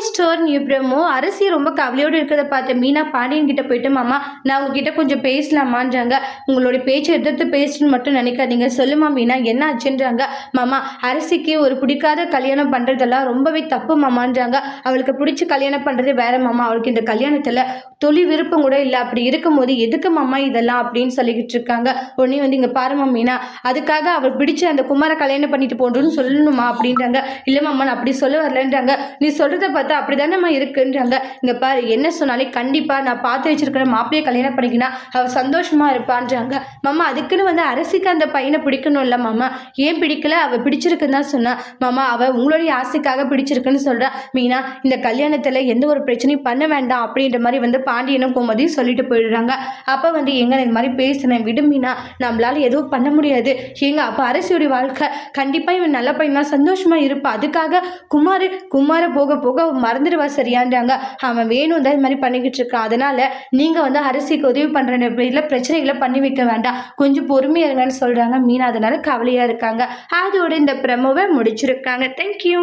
Store new promo அரசி ரொம்ப கவலையோடு இருக்கிறத பார்த்து மீனா பாண்டியன் கிட்ட போயிட்டு மாமா நான் உங்ககிட்ட கொஞ்சம் பேசலாமான்றாங்க. உங்களுடைய பேச்சு எதிர்த்து பேசணும்னு மட்டும் நினைக்காதீங்க, சொல்லுமா மீனா என்ன ஆச்சுன்றாங்க. மாமா அரசிக்கு ஒரு பிடிக்காத கல்யாணம் பண்றதெல்லாம் ரொம்பவே தப்பு மாமான்றாங்க. அவளுக்கு பிடிச்சி கல்யாணம் பண்றது வேற மாமா, அவளுக்கு இந்த கல்யாணத்துல தொழில் விருப்பம் கூட இல்லை, அப்படி இருக்கும்போது எதுக்கு மாமா இதெல்லாம் அப்படின்னு சொல்லிக்கிட்டு இருக்காங்க. உடனே வந்து இங்க பாருமா மீனா, அதுக்காக அவள் பிடிச்ச அந்த குமார கல்யாணம் பண்ணிட்டு போன்றோன்னு சொல்லணுமா அப்படின்றாங்க. இல்ல மாமா நான் அப்படி சொல்ல வரலன்றாங்க. நீ சொல்றத பார்த்தா அப்படிதானம்மா இருக்குன்றாங்க. இங்க பாரு என்ன சொன்னாலே கண்டிப்பா நான் பார்த்து வச்சிருக்கிற மாப்பிள்ளையை கல்யாணம் பண்ணிக்கினா அவ சந்தோஷமா இருப்பான்றாங்க. மாமா அதுக்குன்னு வந்து அரசிக்கு அந்த பையனை பிடிக்கணும் இல்ல மாமா, ஏன் பிடிக்கல, அவ பிடிச்சிருக்குன்னு தான் சொன்னா மாமா, அவ உங்களுடைய ஆசைக்காக பிடிச்சிருக்குன்னு சொல்றா. மீனா இந்த கல்யாணத்துல எந்த ஒரு பிரச்சனையும் பண்ண வேண்டாம் அப்படின்ற மாதிரி வந்து பாண்டியனும் கோமதியும் சொல்லிட்டு போயிடுறாங்க. அப்ப வந்து எங்க இந்த மாதிரி பேசினேன் விடு மீனா, நம்மளால எதுவும் பண்ண முடியாது. எங்க அப்ப அரசியோடைய வாழ்க்கை கண்டிப்பா இவன் நல்ல பையன் தான் சந்தோஷமா இருப்பா, அதுக்காக குமார போக போக மறந்துடுவா சரியான்றாங்க. அவன் வேணும் தான் இது மாதிரி பண்ணிக்கிட்டு இருக்கான், அதனால நீங்க வந்து அரசிக்கு உதவி பண்ற பேர்ல பிரச்சனைகளை பண்ணி வைக்க வேண்டாம், கொஞ்சம் பொறுமையா இருங்கன்னு சொல்றாங்க. மீனா அதனால கவலையா இருக்காங்க. அதோட இந்த பிரமோவை முடிச்சிருக்காங்க. தேங்க்யூ.